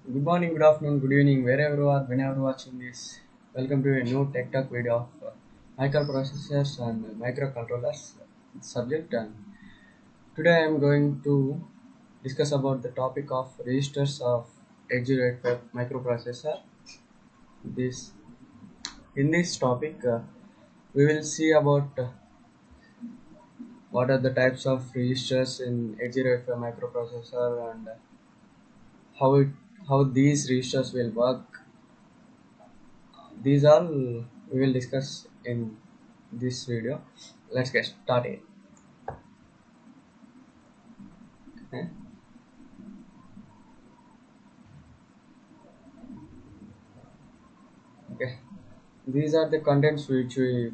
Good morning, good afternoon, good evening, wherever you are, whenever watching this. Welcome to a new Tech Talk video of microprocessors and microcontrollers subject. And today I am going to discuss about the topic of registers of 8085 microprocessor. This in this topic, we will see about what are the types of registers in 8085 microprocessor and how it how these registers will work. These all we will discuss in this video. Let's get started. Okay. Okay. These are the contents which we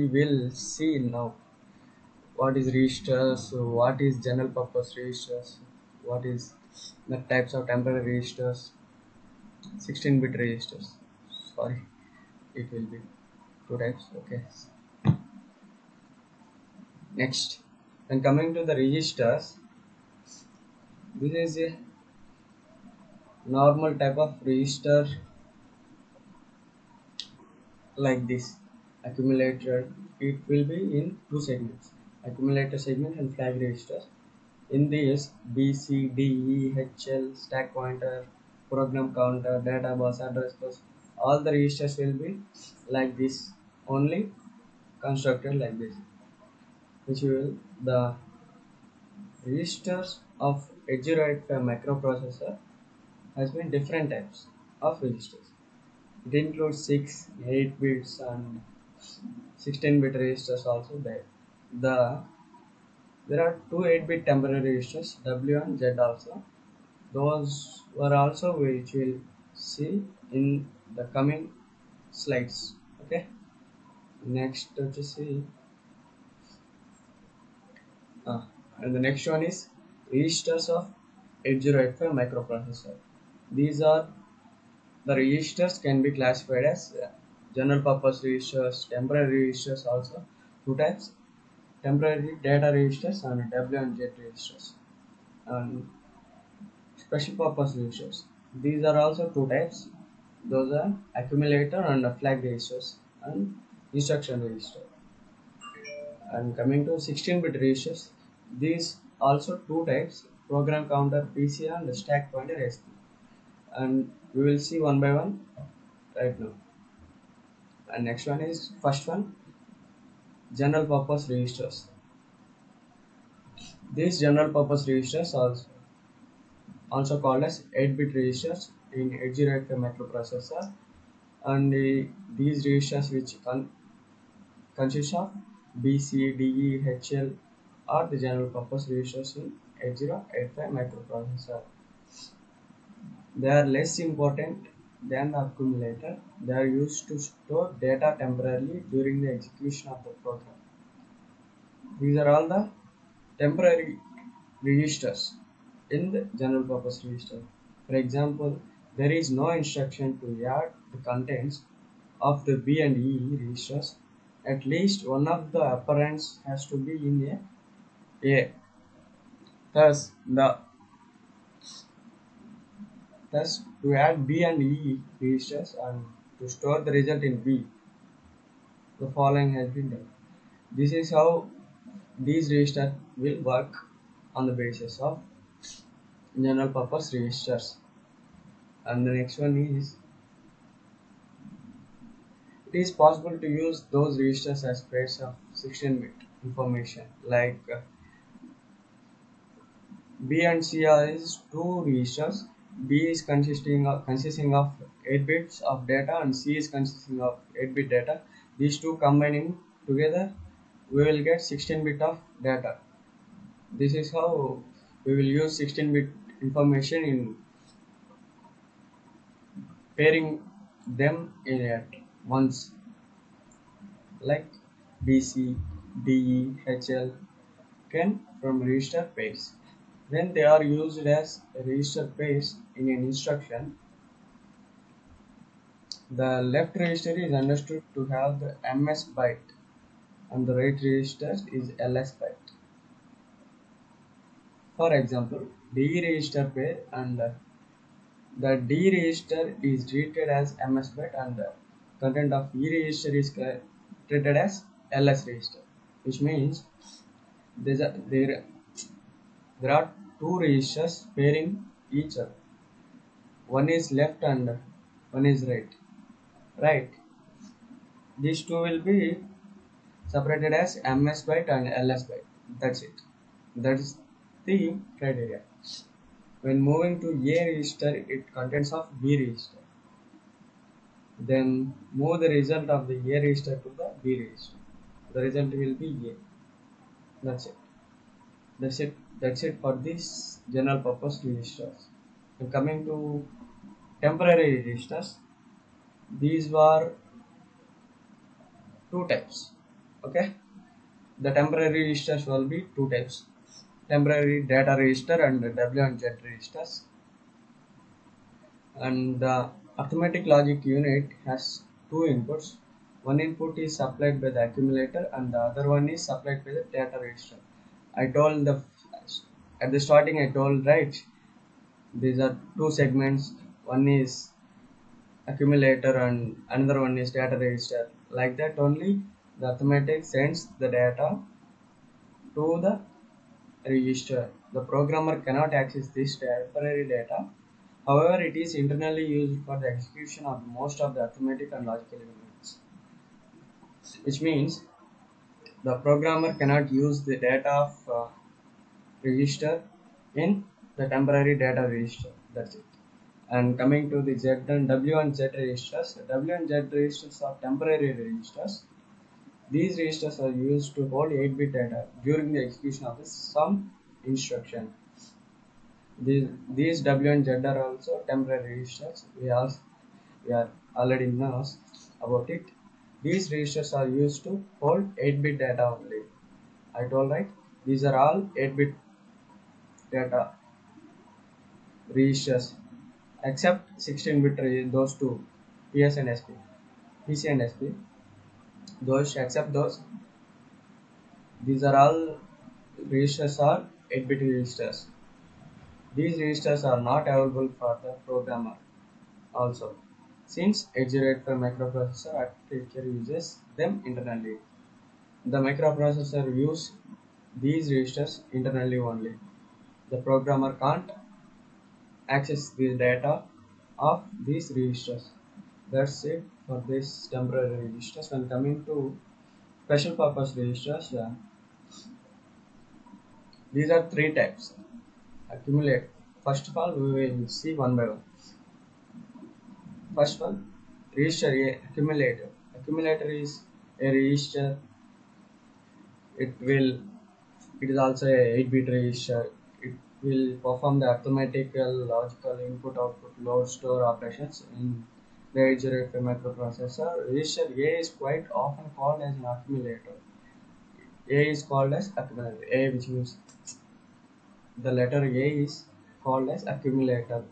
will see now. What is registers? What is general purpose registers? What is the types of temporary registers? 16-bit registers. Sorry, it will be two types. Okay. Next, when coming to the registers, this is a normal type of register like this accumulator. It will be in two segments, accumulator segment and flag registers. In this B, C, D, E, H, L, stack pointer, program counter, data bus, address bus, all the registers will be like this, only constructed like this, which will the registers of 8085 microprocessor has been different types of registers. It includes 6, 8 bits and 16-bit registers also there. There are two 8-bit temporary registers W and Z also. Those were also which we'll see in the coming slides. Okay. Next to see uh, and the next one is registers of 8085 microprocessor. These are the registers can be classified as general purpose registers, temporary registers also, two types, temporary data registers and W and Z registers, and special purpose registers. These are also two types. Those are accumulator and flag registers and instruction register. And coming to 16-bit registers, these also two types, program counter PC and stack pointer SP. And we will see one by one right now. And next one is first one, general purpose registers. These general purpose registers are also called as 8-bit registers in 8085 microprocessor, and these registers which consist of B, C, D, E, H, L are the general purpose registers in 8085 microprocessor. They are less important than the accumulator. They are used to store data temporarily during the execution of the program. These are all the temporary registers in the general purpose register. For example, there is no instruction to add the contents of the B and E registers. At least one of the operands has to be in A. Thus, to add B and E registers and to store the result in B, the following has been done. This is how these registers will work on the basis of general purpose registers. And the next one is, it is possible to use those registers as pairs of 16-bit information like B and C are is two registers. B is consisting of 8 bits of data and C is consisting of 8-bit data. These two combining together, we will get 16-bit of data. This is how we will use 16-bit information in pairing them in at once, like BC, DE, HL can from register pairs. When they are used as register pairs in an instruction, the left register is understood to have the MS byte and the right register is LS byte. For example, DE register pair and The D register is treated as MS byte and the content of E register is treated as LS register, which means there are two registers pairing each other. One is left and one is right. Right. These two will be separated as MS byte and LS byte. That's it. That is the criteria. When moving to A register, it contains of B register. Then move the result of the A register to the B register. The result will be A. That's it. That's it for this general purpose registers. And coming to temporary registers, these were two types. Okay. The temporary registers will be two types: temporary data register and W and Z registers. And the arithmetic logic unit has two inputs. One input is supplied by the accumulator and the other one is supplied by the data register. I told at the starting I told, right, these are two segments. One is accumulator and another one is data register. Like that only the arithmetic sends the data to the register. The programmer cannot access this temporary data. However, it is internally used for the execution of most of the arithmetic and logical units, which means the programmer cannot use the data of register in the temporary data register. That's it. And coming to the Z and W and Z registers, W and Z registers are temporary registers. These registers are used to hold 8-bit data during the execution of the sum instruction. These W and Z are also temporary registers. We are already know about it. These registers are used to hold 8-bit data only. I told, right? These are all 8-bit data registers except 16-bit, those two, PS and SP, PC and SP. Those except those, these are all registers are 8-bit registers. These registers are not available for the programmer also, since 8085 microprocessor architecture uses them internally. The microprocessor use these registers internally only. The programmer can't access the data of these registers. That's it for this temporary registers. When coming to special purpose registers, these are three types. Accumulate. First of all, we will see one by one. First one, register A, accumulator. Accumulator is a register. It will. It is also a 8-bit register. It will perform the arithmetical, logical input-output load store operations in the 8085 microprocessor. Register A is quite often called as an accumulator. A is called as accumulator. A, which means the letter A, is called as accumulator.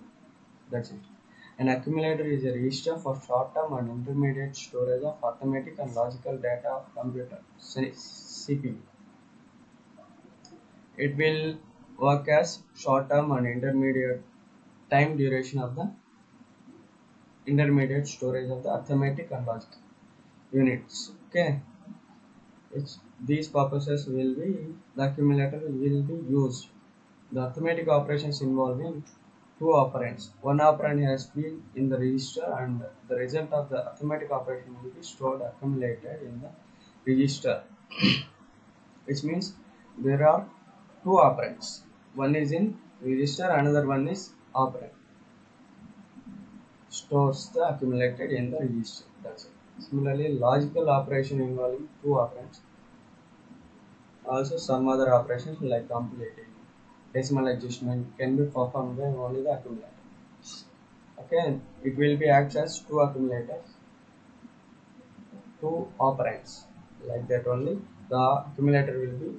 That's it. An accumulator is a register for short-term and intermediate storage of arithmetic and logical data of computer CPU. It will work as short-term and intermediate time duration of the intermediate storage of the arithmetic and logical units. Okay, these purposes will be the accumulator will be used. The arithmetic operations involving two operands. One operand has been in the register and the result of the arithmetic operation will be stored accumulated in the register, which means there are two operands. One is in register, another one is operand. Stores the accumulated in the register. That's it. Similarly, logical operation involving two operands. Also, some other operations like completing, decimal adjustment can be performed by only the accumulator. Okay, it will be acts as two accumulators, two operands. Like that only the accumulator will be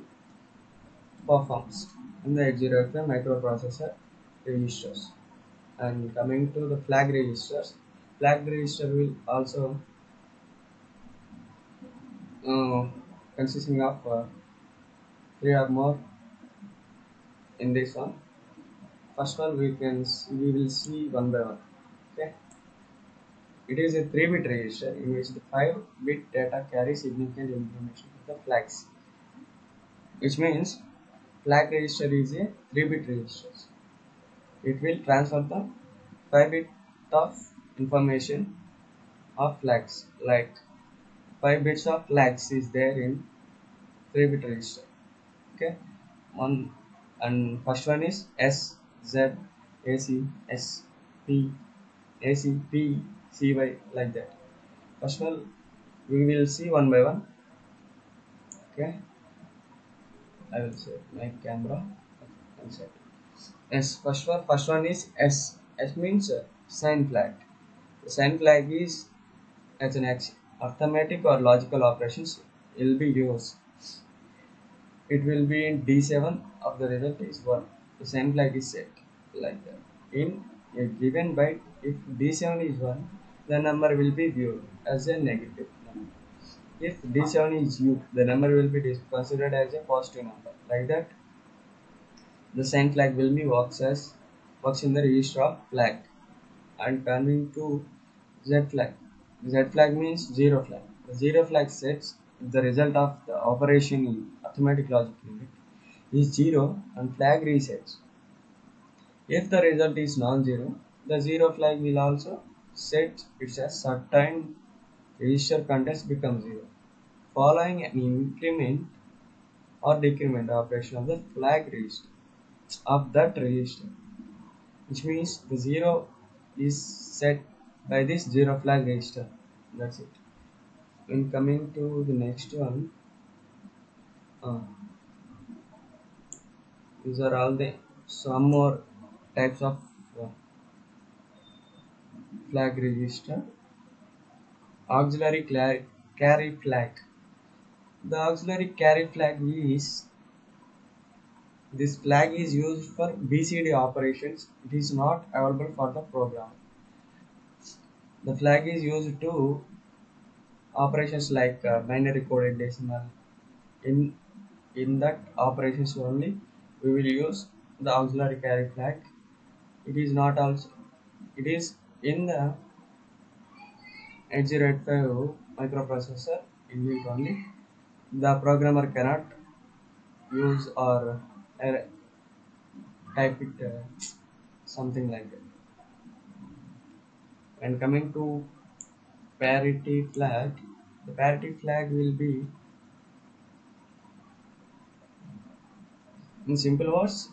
performs in the 8085 microprocessor registers. And coming to the flag registers, flag register will also uh, consisting of three or more in this one. First one we will see one by one. Okay. It is a 3-bit register in which the 5-bit data carries significant information to the flags, which means flag register is a 3-bit register. It will transfer the 5-bit of information of flags, like 5 bits of flags is there in 3-bit register. Okay, one and first one is S, Z, AC, S, P, AC, P, CY, like that. First one we will see one by one. Okay, I will say my camera. One set. S, first one is S. S means sign flag. The sign flag is as an arithmetic or logical operations will be used. It will be in D7 of the result is 1. The sign flag is set like that. In a given byte, if D7 is 1, the number will be viewed as a negative number. If D7 is U, the number will be considered as a positive number. Like that, the sign flag will be works in the register of flag. And coming to Z flag. Z flag means zero flag. The zero flag sets if the result of the operation in arithmetic logic unit is 0 and flag resets. If the result is non-zero, the zero flag will also set it as certain register contents become 0, following an increment or decrement operation of the flag register of that register, which means the 0 is set by this zero flag register. That's it. When coming to the next one, uh, these are all the some more types of uh, flag register. Auxiliary carry flag. The auxiliary carry flag is this flag is used for BCD operations. It is not available for the program. The flag is used to operations like binary coded decimal. In that operations only we will use the auxiliary carry flag. It is not also it is in the 8085 microprocessor inbuilt only. The programmer cannot use or type it something like that. And coming to parity flag, the parity flag will be, in simple words,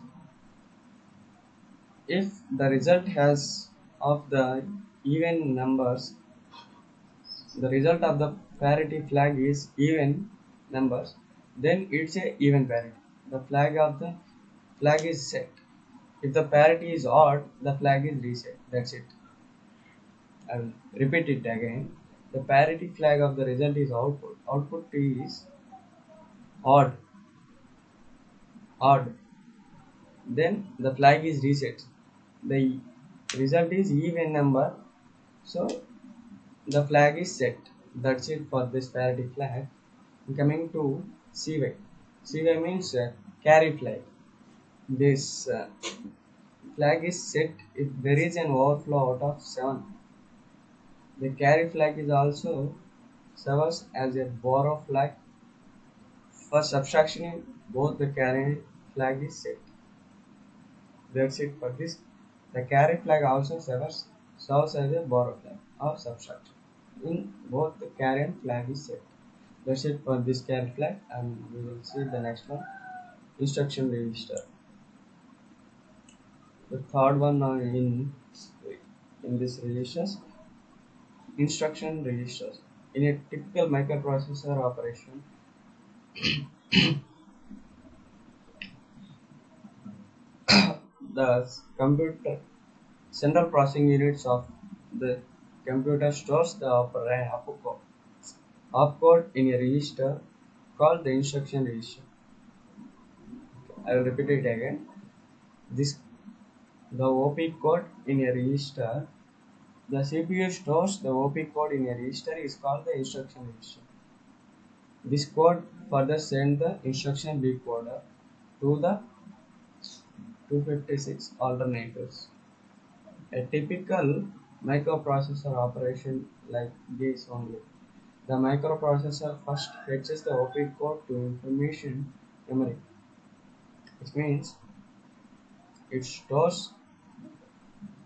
if the result has of the even numbers, the result of the parity flag is even numbers, then it's a even parity. The flag of the flag is set. If the parity is odd, the flag is reset. That's it. I will repeat it again. The parity flag of the result is output. Output is odd. Odd. Then the flag is reset. The result is even number, so the flag is set. That's it for this parity flag. Coming to CY. CY means carry flag. This flag is set if there is an overflow out of 7. The carry flag is also serves as a borrow flag. For subtraction, both the carry flag is set. That's it for this. The carry flag also serves as a borrow flag of subtraction. In both the carry and flag is set. That's it for this carry flag, and we will see the next one. Instruction register. The third one in this registers, instruction registers. In a typical microprocessor operation, the computer central processing units of the computer stores the opcode in a register called the instruction register. I will repeat it again. This the OP code in a register. The CPU stores the OP code in a register is called the instruction register. This code further sends the instruction decoder to the 256 alternators. A typical microprocessor operation like this only. The microprocessor first fetches the opcode to information memory, which means it stores,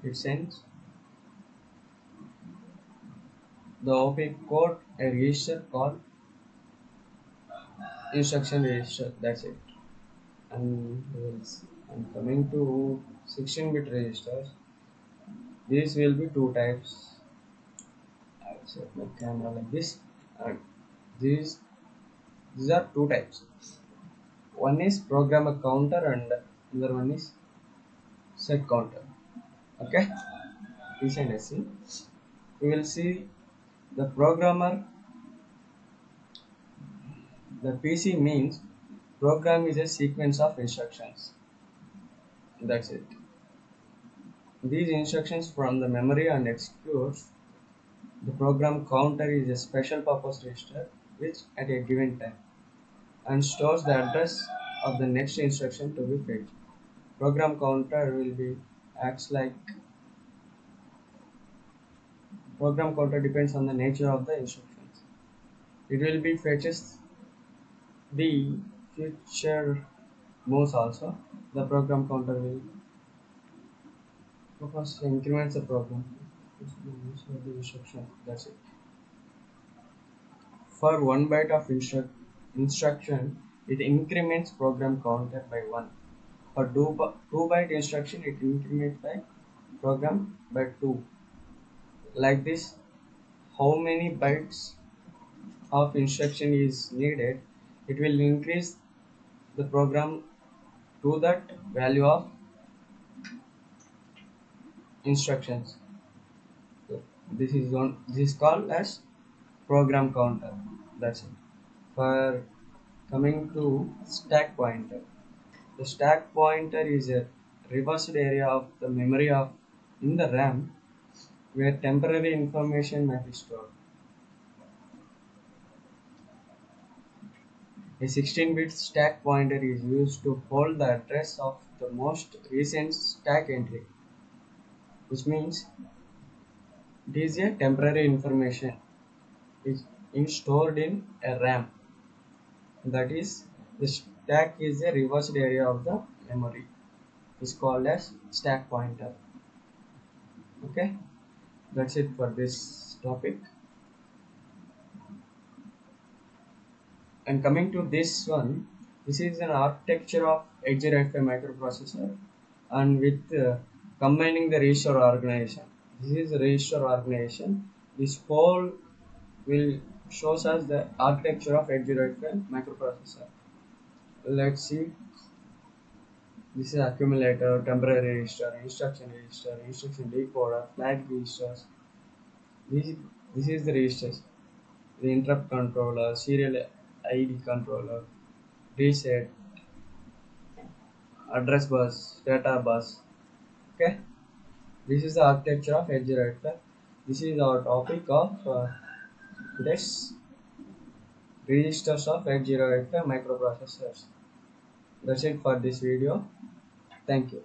it sends the opcode a register called instruction register. That's it. And coming to 16-bit registers, these will be two types. I'll set my camera like this. And these these are two types. One is programmer counter and another one is set counter. Okay, PC and SC. We will see the programmer. The PC means program is a sequence of instructions. That's it. These instructions from the memory and executes. The program counter is a special purpose register which at a given time and stores the address of the next instruction to be fetched. Program counter will be acts like program counter depends on the nature of the instructions. It will be fetches the future moves also. The program counter will focus increments the program. The instruction. That's it. For 1 byte of instruction, it increments program counter by 1. For 2 byte instruction, it increments by program by 2. Like this, how many bytes of instruction is needed, it will increase the program to that value of instructions. So this is called as program counter. That's it. For coming to stack pointer, the stack pointer is a reversed area of the memory of in the RAM where temporary information may be stored. A 16-bit stack pointer is used to hold the address of the most recent stack entry, which means it is a temporary information is stored in a RAM. That is, the stack is a reversed area of the memory. It's called as stack pointer. Okay, that's it for this topic. And coming to this one, this is an architecture of 8085 microprocessor and with combining the register organization. This is the register organization. This whole will shows us the architecture of 8085 microprocessor. Let's see. This is accumulator, temporary register, instruction decoder, flag registers. This, this is the registers. The interrupt controller, serial ID controller, reset, address bus, data bus. Okay, this is the architecture of 8085. This is our topic of today's registers of 8085 microprocessors. That's it for this video. Thank you.